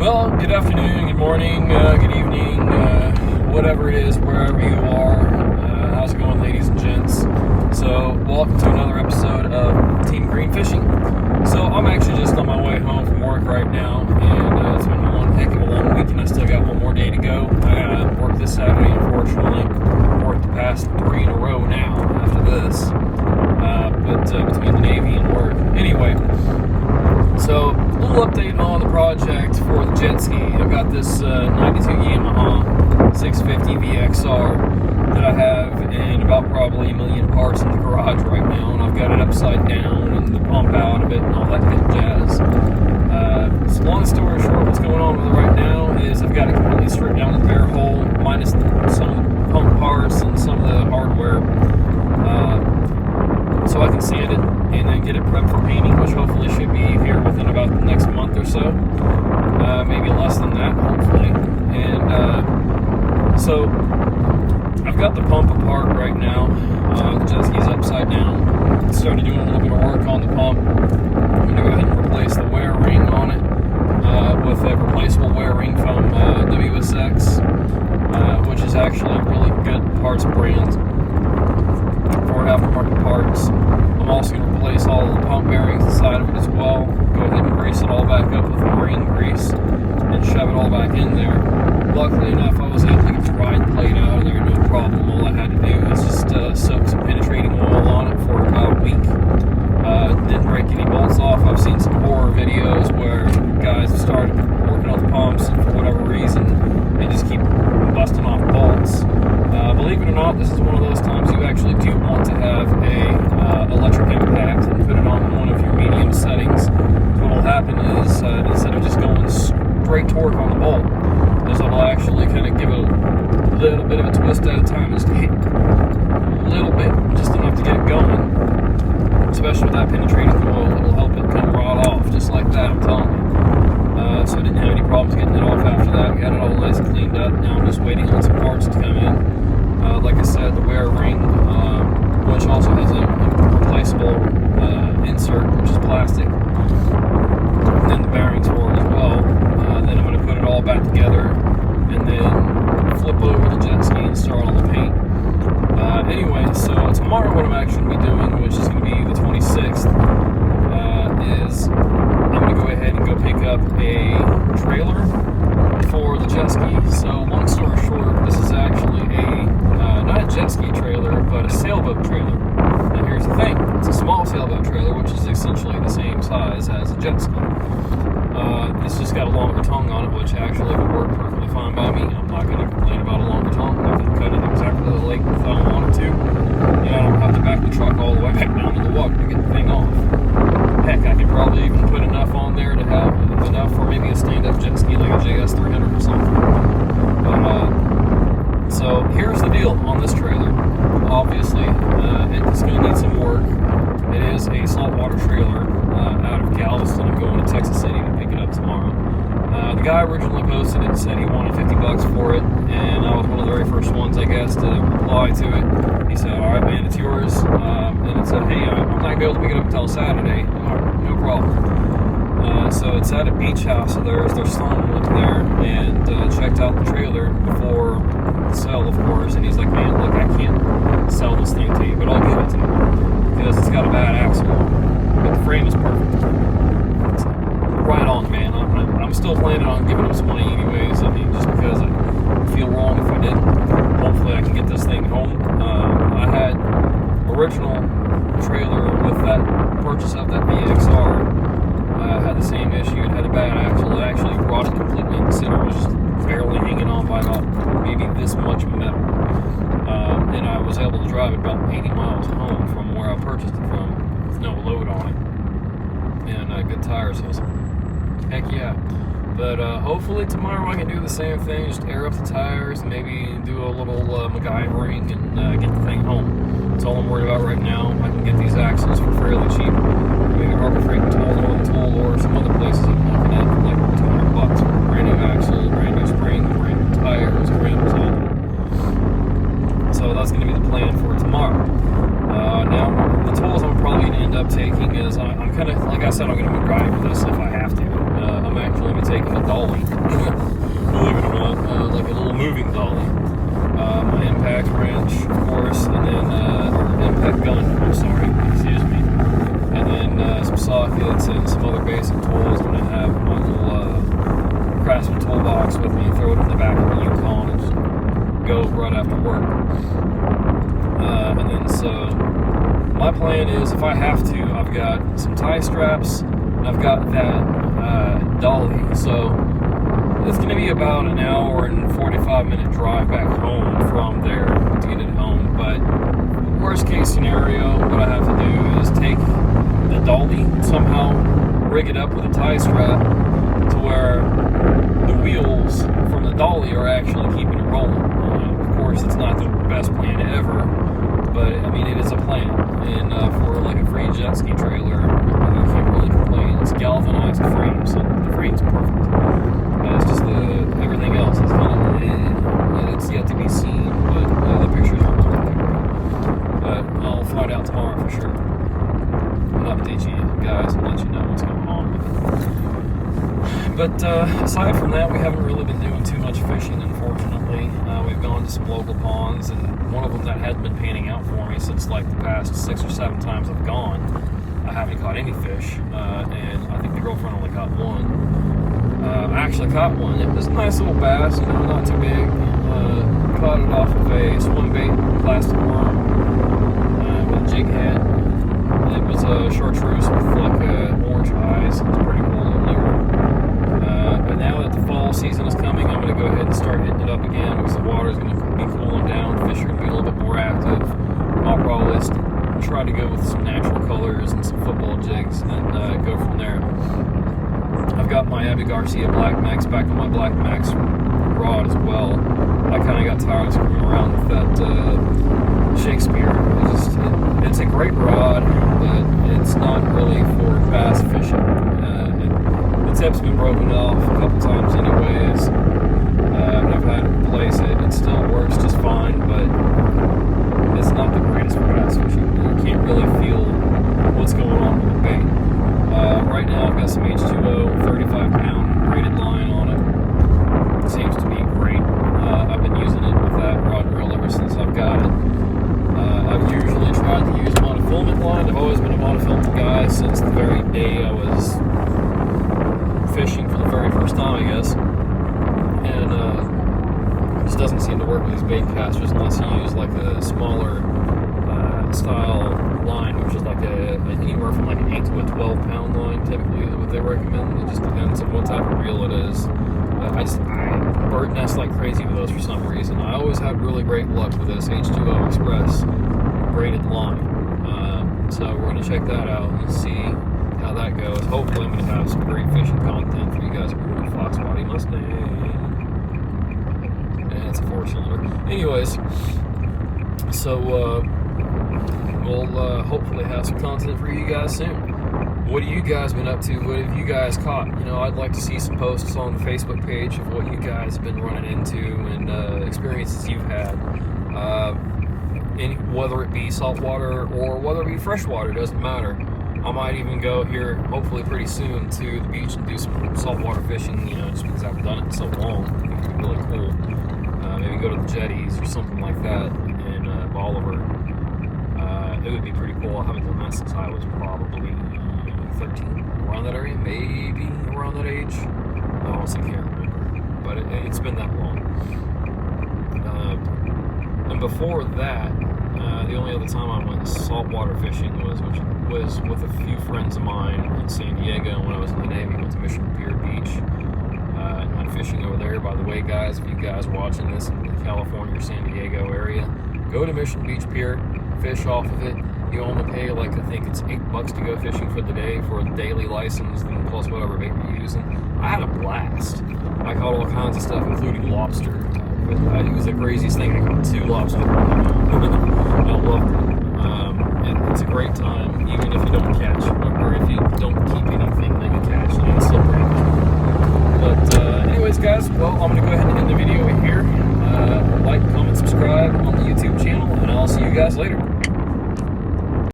Well, good afternoon, good morning, good evening, whatever it is, wherever you are. How's it going, ladies and gents? So, welcome to another episode of Team Green Fishing. So, I'm actually just on my way home from work right now, and it's been one heck of a long week, and I still got one more day to go. I gotta work this Saturday, unfortunately. Worked the past 3 in a row now after this, but between the Navy and work. Anyway, so a little update on the project for the jet ski. I've got this 92 Yamaha 650 VXR that I have in about probably 1 million parts in the garage right now, and I've got it upside down and the pump out of it and all that good jazz. So long story short, what's going on with it right now is I've got it completely stripped down to the bare hole, minus some of the pump parts and some of the hardware, so I can sand it and then get it prepped for painting, which hopefully should be here within about the next month or so, maybe less than that, hopefully. And so I've got the pump apart right now. The jet ski's upside down. Started doing a little bit of work on the pump. I'm going to go ahead and replace the wear ring on it with a replaceable wear ring from WSX, which is actually a really good parts brand for aftermarket parts. I'm also going to replace all of the pump bearings inside of it as well. Go ahead and grease it all back up with marine grease and shove it all back in there. Luckily enough, I was able to get the ride plate out of there, no problem. All I had to do was just soak some penetrating oil on it for about a week. Didn't break any bolts off. I've seen some horror videos where guys have started working on the pumps and for whatever reason they just keep busting off bolts. Believe it or not, this is one of those times you actually do want to have a electric impact and put it on one of your medium settings. What will happen is instead of just going straight torque on the bolt, is it'll actually kind of give it a little bit of a twist at a time, just hit a little bit, just enough to get it going. Especially with that penetrating oil, it'll help it kind of rot off, just like that, I'm telling you. So I didn't have any problems getting it off after that. We got it all nice and cleaned up. Now I'm just waiting on some parts to come in. Like I said, the wear ring, which also has a replaceable insert, which is plastic, and then the bearings for it as well. Then I'm going to put it all back together and then flip over the jet ski and start on the paint. Anyway, so tomorrow what I'm actually going to be doing, which is going to be the 26th, is I'm going to go ahead and go pick up a trailer for the jet ski. So long story short, this is actually not a jet ski trailer, but a sailboat trailer. And here's the thing, it's a small sailboat trailer, which is essentially the same size as a jet ski. It's just got a longer tongue on it, which actually would work perfectly fine by me. I'm not going to complain about a longer tongue. I can cut it exactly to the lake if I wanted to. You know, I don't have to back the truck all the way back down to the water to get the thing off. Heck, I could probably even put enough on there to have enough for maybe a stand-up jet ski like a JS300 or something. But, so here's the deal on this trailer. Obviously, it's going to need some work. It is a saltwater trailer out of Galveston. I'm going to Texas City to pick it up tomorrow. The guy originally posted it and said he wanted $50 for it, and I was one of the very first ones, I guess, to reply to it. He said, all right, man, it's yours. And it said, hey, I'm not going to be able to pick it up until Saturday. All right, no problem. So it's at a beach house of theirs. Their son went there and checked out the trailer before the sale, of course, and he's like, man, look, I can't sell this thing to you, but I'll give it to you because it's got a bad axle, but the frame is perfect. It's right on, man. I'm still planning on giving him some money anyways. I mean, just because I feel wrong if I didn't. Hopefully I can get this thing home. I had original trailer with that purchase of that VXR. Had the same issue. It had a bad axle. It actually rotted completely in the center. It was just barely hanging on by about maybe this much metal. And I was able to drive it about 80 miles home from where I purchased it from with no load on it. And good tires. So heck yeah. But hopefully tomorrow I can do the same thing, just air up the tires, maybe do a little MacGyvering and get the thing home. That's all I'm worried about right now. I can get these axles for fairly cheap. Maybe Harbor Freight and Tool or some other places I'm looking at for like $200 for a brand new axle, brand new spring, brand new tires, rims, all. So that's going to be the plan for tomorrow. Now, the tools I'm probably going to end up taking is, I'm kind of, like I said, I'm going to MacGyver this if I have to. I'm actually going to be taking a dolly plan is, if I have to, I've got some tie straps, and I've got that dolly. So it's going to be about an hour and 45-minute drive back home from there to get it home. But worst case scenario, what I have to do is take the dolly, somehow rig it up with a tie strap to where the wheels from the dolly are actually keeping it rolling. Of course, it's not the best plan ever, but I mean, it is a plan. And for like a free jet ski trailer, you can't really complain. It's galvanized frames, so the frame's perfect. It's just everything else is kind of, it's yet to be seen, but the pictures are looking good. But I'll find out tomorrow for sure. I'll update you guys and let you know what's going on with it. But aside from that, we haven't really been doing too much fishing, unfortunately. We've gone to some local ponds, and one of them that had been panning out for me since like the past 6 or 7 times I've gone, I haven't caught any fish, and I think the girlfriend only caught one. I actually caught one. It was a nice little bass, not too big. Caught it off of a swim bait plastic worm with a jig head. It was a chartreuse with like orange eyes. It was pretty cool little lure. But now that the fall season is coming, I'm going to go ahead and start hitting it up again because the water is going to be cooling down. Fish are going to be a little bit more active. I'll probably try to go with some natural colors and some football jigs and go from there. I've got my Abby Garcia Black Max back on my Black Max rod as well. I kind of got tired of screwing around with that Shakespeare. It's a great rod, but it's not really for bass fishing. The tip's been broken off a couple times anyways. I've had to replace it. It still works just fine, but it's not the greatest for bass fishing. You can't really feel what's going on with the bait. Right now I've got some H2O 35-pound braided line on it. It seems to be great. I've been using it with that rod and reel ever since I've got it. I've usually tried to use monofilament line. I've always been a monofilament guy since the very day I was fishing for the very first time, I guess. And it just doesn't seem to work with these bait casters unless you use like a smaller style line, which is like anywhere from like an 8 to a 12-pound line, typically what they recommend. It just depends on what type of reel it is. I bird nest like crazy with those for some reason. I always had really great luck with this H2O Express braided line. So we're going to check that out and see how that goes. Hopefully I'm going to have some great fishing content for you guys. Ooh, Fox Body Mustang. And it's a 4-cylinder. Anyways, so we'll hopefully have some content for you guys soon. What have you guys been up to? What have you guys caught? I'd like to see some posts on the Facebook page of what you guys have been running into and experiences you've had. Whether it be saltwater or whether it be freshwater, doesn't matter. I might even go here, hopefully pretty soon, to the beach and do some saltwater fishing, just because I haven't done it in so long. It would be really cool. Maybe go to the jetties or something like that in Bolivar. It would be pretty cool. I haven't done that since I was probably 13, around that area, maybe around that age. I honestly can't remember, but it's been that long. And before that, the only other time I went saltwater fishing was with a few friends of mine in San Diego when I was in the Navy. Went to Mission Pier Beach and went fishing over there. By the way, guys, if you guys watching this in the California or San Diego area, go to Mission Beach Pier, fish off of it. You only pay I think it's $8 to go fishing for the day for a daily license, and plus whatever bait you're using. I had a blast. I caught all kinds of stuff, including lobster. It was the craziest thing. I caught 2 lobster. I loved it. It's a great time, even if you don't catch, or if you don't keep anything that you catch. It's still pretty fun. But anyways, guys, well, I'm going to go ahead and end the video here. Like, comment, subscribe on the YouTube channel, and I'll see you guys later.